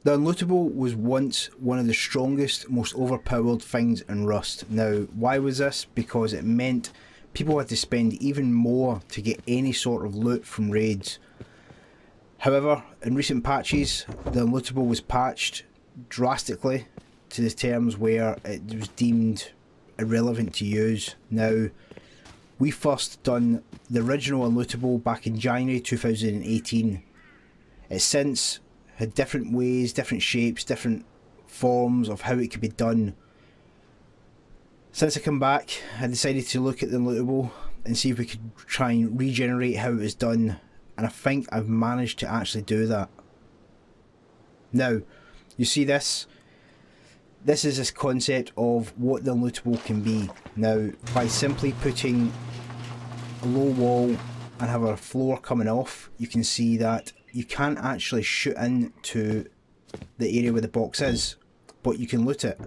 The Unlootable was once one of the strongest, most overpowered things in Rust. Now, why was this? Because it meant people had to spend even more to get any sort of loot from raids. However, in recent patches, the Unlootable was patched drastically to the terms where it was deemed irrelevant to use. Now, we first done the original Unlootable back in January 2018. It's since had different ways, different shapes, different forms of how it could be done. Since I come back, I decided to look at the Unlootable and see if we could try and regenerate how it was done, and I think I've managed to actually do that. Now, you see this? This is this concept of what the Unlootable can be. Now, by simply putting a low wall and have a floor coming off, you can see that you can't actually shoot into the area where the box is, but you can loot it.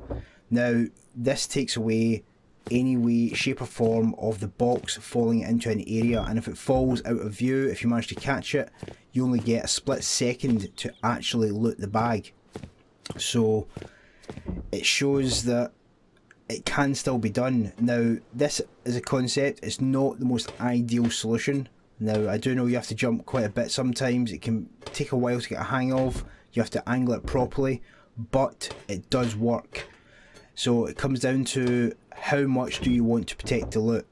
Now, this takes away any way, shape or form of the box falling into an area, and if it falls out of view, if you manage to catch it, you only get a split second to actually loot the bag. So it shows that it can still be done. Now, this as a concept is not the most ideal solution. Now, I do know you have to jump quite a bit sometimes, it can take a while to get a hang of, you have to angle it properly, but it does work. So it comes down to how much do you want to protect the loot.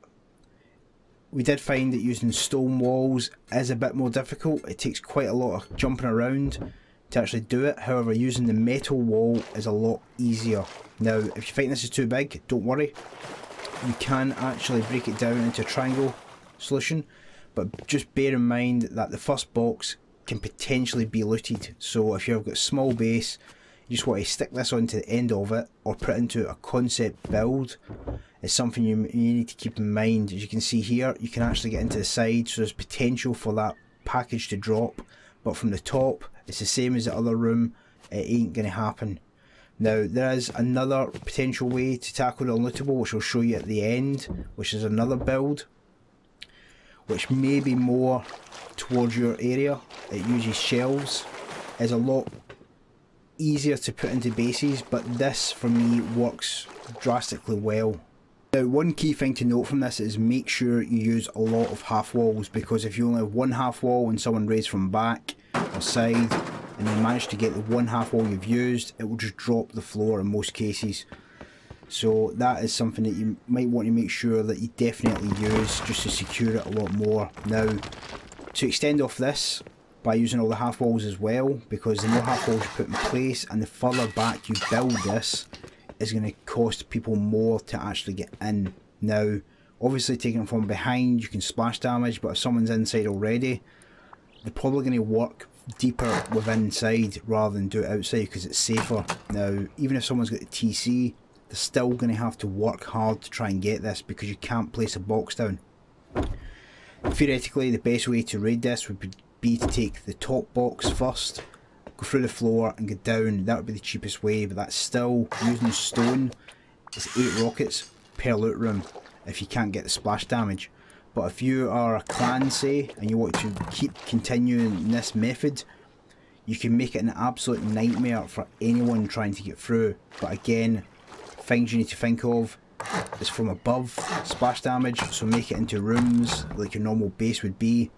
We did find that using stone walls is a bit more difficult, it takes quite a lot of jumping around to actually do it. However, using the metal wall is a lot easier. Now, if you think this is too big, don't worry, you can actually break it down into a triangle solution, but just bear in mind that the first box can potentially be looted. So if you've got a small base, you just want to stick this onto the end of it or put it into a concept build. It's something you need to keep in mind. As you can see here, you can actually get into the side, so there's potential for that package to drop, but from the top it's the same as the other room, it ain't going to happen. Now, there is another potential way to tackle the Unlootable, which I'll show you at the end, which is another build which may be more towards your area. It uses shelves, is a lot easier to put into bases, but this for me works drastically well. Now, one key thing to note from this is make sure you use a lot of half walls, because if you only have one half wall and someone raids from back or side and you manage to get the one half wall you've used, it will just drop the floor in most cases. So that is something that you might want to make sure that you definitely use just to secure it a lot more. Now, to extend off this by using all the half walls as well, because the more half walls you put in place and the further back you build this, is going to cost people more to actually get in. Now, obviously taking them from behind you can splash damage, but if someone's inside already, they're probably going to work deeper within inside rather than do it outside because it's safer. Now, even if someone's got the TC, they're still going to have to work hard to try and get this because you can't place a box down. Theoretically, the best way to raid this would be to take the top box first, go through the floor and go down. That would be the cheapest way, but that's still using stone. It's 8 rockets per loot room if you can't get the splash damage. But if you are a clan, say, and you want to keep continuing this method, you can make it an absolute nightmare for anyone trying to get through. But again, things you need to think of is from above splash damage, so make it into rooms like your normal base would be.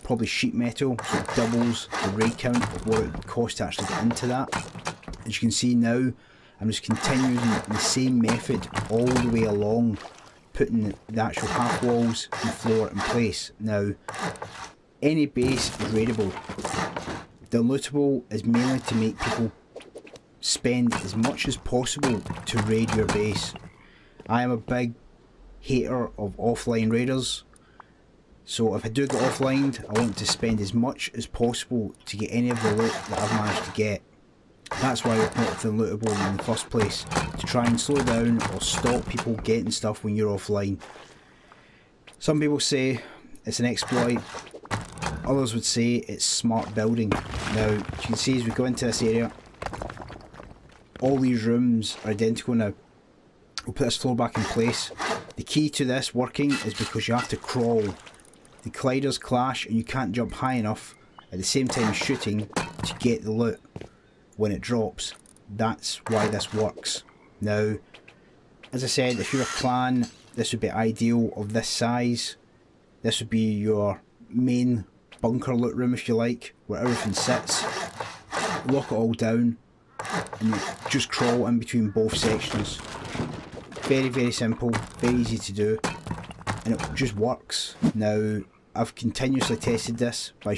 Probably sheet metal, so it doubles the raid count of what it would cost to actually get into that. As you can see now, I'm just continuing the same method all the way along, putting the actual half walls and floor in place. Now, any base is raidable. The Unlootable is mainly to make people spend as much as possible to raid your base. I am a big hater of offline raiders, so if I do get offlined, I want to spend as much as possible to get any of the loot that I've managed to get. That's why I put the Unlootable in the first place, to try and slow down or stop people getting stuff when you're offline. Some people say it's an exploit, others would say it's smart building. Now, you can see as we go into this area, all these rooms are identical now. We'll put this floor back in place. The key to this working is because you have to crawl. The colliders clash and you can't jump high enough at the same time shooting to get the loot. when it drops. That's why this works. Now, as I said, if you're a clan, this would be ideal of this size. This would be your main bunker loot room, if you like, where everything sits. Lock it all down and you just crawl in between both sections. Very, very simple, very easy to do, and it just works. Now, I've continuously tested this by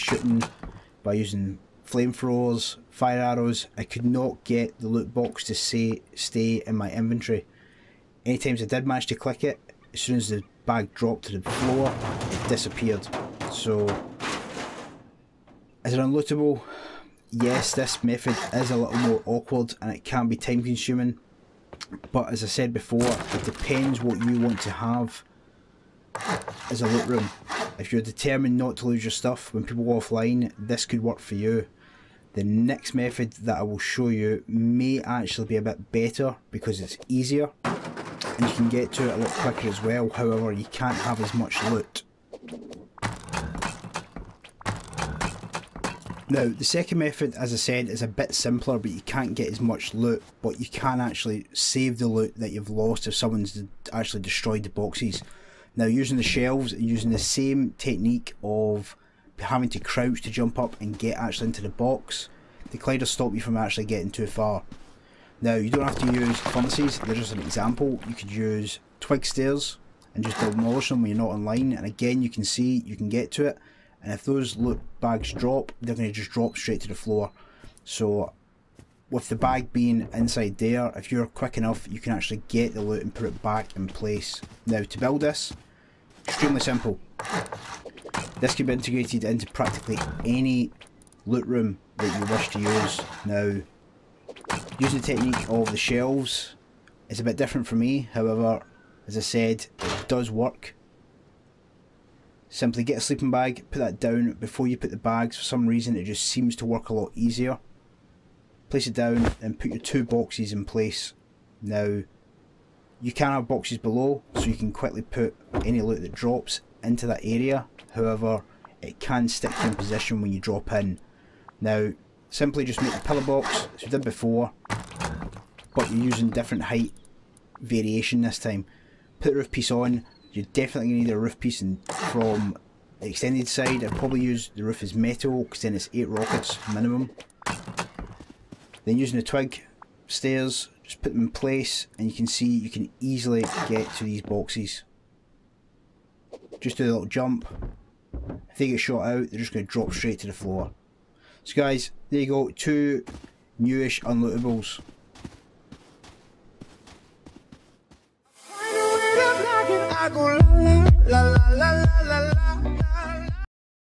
using flamethrowers, fire arrows. I could not get the loot box to stay in my inventory. Anytime I did manage to click it, as soon as the bag dropped to the floor, it disappeared. So, as an unlootable, yes, this method is a little more awkward and it can be time consuming, but as I said before, it depends what you want to have as a loot room. If you're determined not to lose your stuff when people go offline, this could work for you. The next method that I will show you may actually be a bit better because it's easier and you can get to it a lot quicker as well. However, you can't have as much loot. Now, the second method, as I said, is a bit simpler, but you can't get as much loot, but you can actually save the loot that you've lost if someone's actually destroyed the boxes. Now, using the shelves and using the same technique of having to crouch to jump up and get actually into the box, the gliders stop you from actually getting too far. Now, you don't have to use furnaces. There's just an example. You could use twig stairs and just demolish them when you're not online, and again, you can see you can get to it. And if those loot bags drop, they're going to just drop straight to the floor. So with the bag being inside there, if you're quick enough, you can actually get the loot and put it back in place. Now, to build this, extremely simple. This can be integrated into practically any loot room that you wish to use. Now, using the technique of the shelves is a bit different for me. However, as I said, it does work. Simply get a sleeping bag, put that down before you put the bags. For some reason, it just seems to work a lot easier. Place it down and put your two boxes in place. Now, you can have boxes below, so you can quickly put any loot that drops into that area. However, it can stick you in position when you drop in. Now, simply just make the pillar box, as we did before, but you're using different height variation this time. Put the roof piece on. You're definitely going to need a roof piece from the extended side. I'd probably use the roof as metal because then it's 8 rockets minimum. Then using the twig stairs, just put them in place and you can see you can easily get to these boxes. Just do a little jump. If they get shot out, they're just going to drop straight to the floor. So guys, there you go, 2 newish unlootables. I go la la